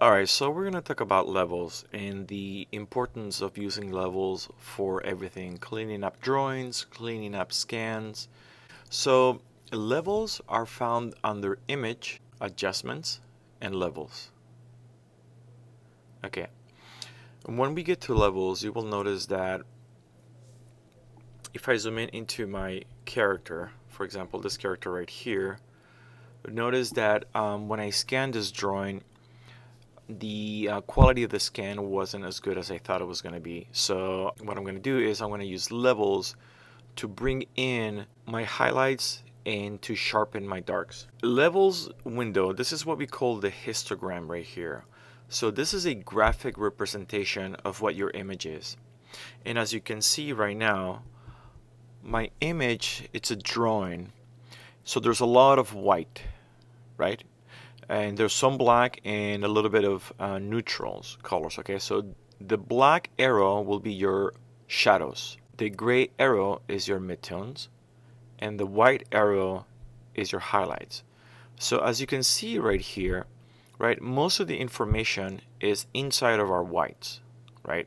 Alright, so we're going to talk about levels and the importance of using levels for everything, cleaning up drawings, cleaning up scans. So levels are found under Image, Adjustments, and Levels. Okay, when we get to levels, you will notice that if I zoom in into my character, for example, this character right here, notice that when I scan this drawing, the quality of the scan wasn't as good as I thought it was going to be. So what I'm going to do is I'm going to use levels to bring in my highlights and to sharpen my darks. Levels window, this is what we call the histogram right here. So this is a graphic representation of what your image is. And as you can see right now, my image, it's a drawing. So there's a lot of white, right? And there's some black and a little bit of neutrals colors. Okay, so the black arrow will be your shadows, the gray arrow is your midtones, and the white arrow is your highlights. So as you can see right here, right, most of the information is inside of our whites, right?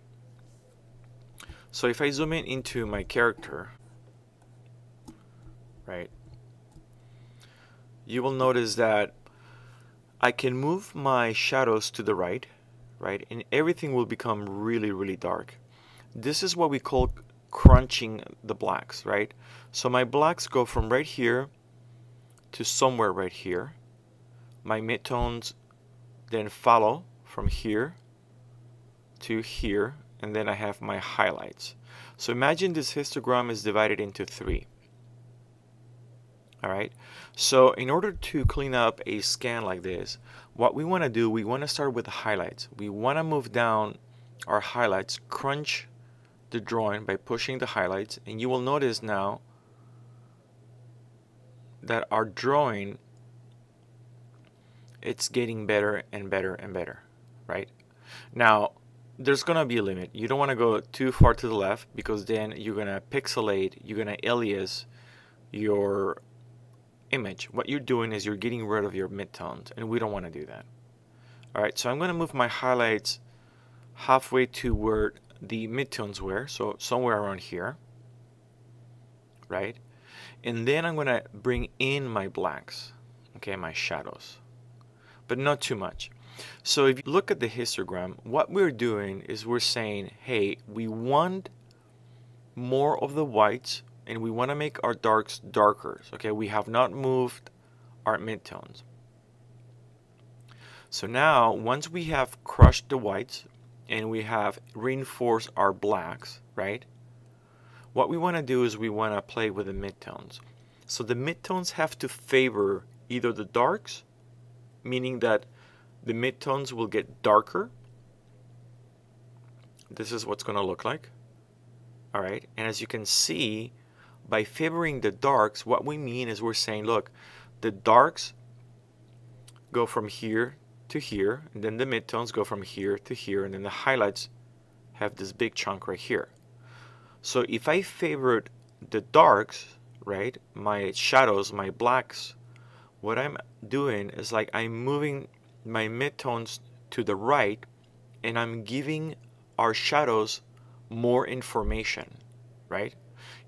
So if I zoom in into my character, right, you will notice that I can move my shadows to the right, and everything will become really, really dark. This is what we call crunching the blacks, right? So my blacks go from right here to somewhere right here. My midtones then follow from here to here, and then I have my highlights. So imagine this histogram is divided into 3. Alright, so in order to clean up a scan like this, what we want to do, we want to start with the highlights. We want to move down our highlights, crunch the drawing by pushing the highlights, and you will notice now that our drawing, it's getting better and better and better, right? Now, there's going to be a limit. You don't want to go too far to the left because then you're going to pixelate, you're going to alias your image. What you're doing is you're getting rid of your midtones, and we don't want to do that. Alright, so I'm going to move my highlights halfway to where the midtones were, so somewhere around here, right? And then I'm going to bring in my blacks, okay, my shadows, but not too much. So if you look at the histogram, what we're doing is we're saying, hey, we want more of the whites and we want to make our darks darker. Okay, we have not moved our midtones. So now, once we have crushed the whites and we have reinforced our blacks, right? What we want to do is we want to play with the midtones. So the midtones have to favor either the darks, meaning that the midtones will get darker. This is what's going to look like. All right, and as you can see, by favoring the darks, what we mean is we're saying, look, the darks go from here to here, and then the midtones go from here to here, and then the highlights have this big chunk right here. So if I favored the darks, right, my shadows, my blacks, what I'm doing is like I'm moving my midtones to the right, and I'm giving our shadows more information, right?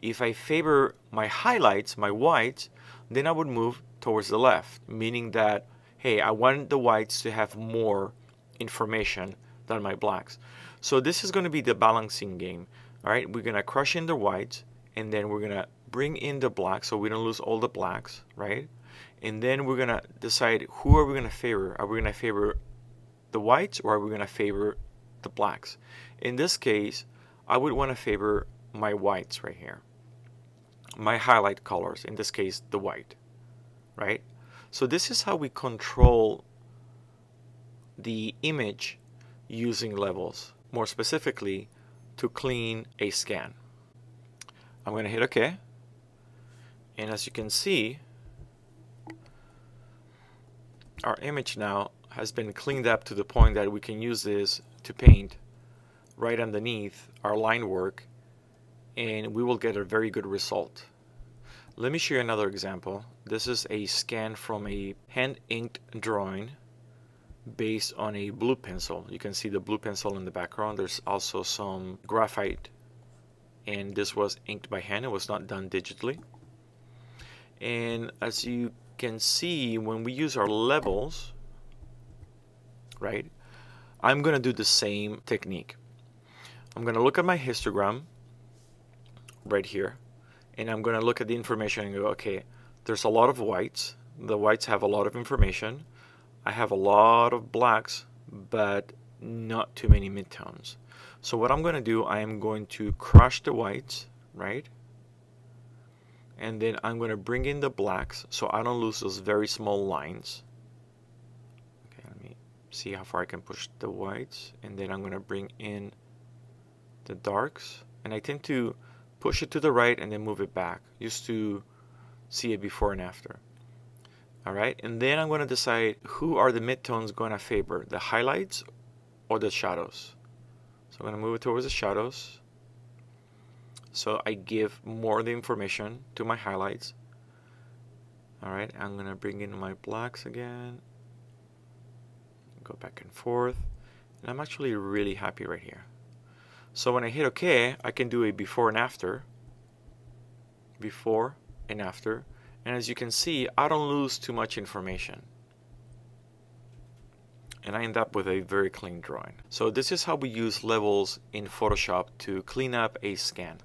If I favor my highlights, my whites, then I would move towards the left, meaning that, hey, I want the whites to have more information than my blacks. So this is going to be the balancing game. All right, we're going to crush in the whites, and then we're going to bring in the blacks so we don't lose all the blacks, right? And then we're going to decide who are we going to favor. Are we going to favor the whites or are we going to favor the blacks? In this case, I would want to favor my whites right here. My highlight colors, in this case, the white, right? So this is how we control the image using levels, more specifically to clean a scan. I'm going to hit OK, and as you can see, our image now has been cleaned up to the point that we can use this to paint right underneath our line work, and we will get a very good result. Let me show you another example. This is a scan from a hand-inked drawing based on a blue pencil. You can see the blue pencil in the background. There's also some graphite, and this was inked by hand. It was not done digitally. And as you can see, when we use our levels, right, I'm going to do the same technique. I'm going to look at my histogram right here, and I'm going to look at the information and go, okay, there's a lot of whites. The whites have a lot of information. I have a lot of blacks, but not too many midtones. So what I'm going to do, I am going to crush the whites, right? And then I'm going to bring in the blacks so I don't lose those very small lines. Okay, let me see how far I can push the whites. And then I'm going to bring in the darks. And I tend to push it to the right and then move it back just to see it before and after. All right, and then I'm going to decide who are the midtones going to favor, the highlights or the shadows. So I'm going to move it towards the shadows. So I give more of the information to my highlights. All right, I'm going to bring in my blacks again. Go back and forth. And I'm actually really happy right here. So when I hit OK, I can do a before and after. Before and after. And as you can see, I don't lose too much information. And I end up with a very clean drawing. So this is how we use levels in Photoshop to clean up a scan.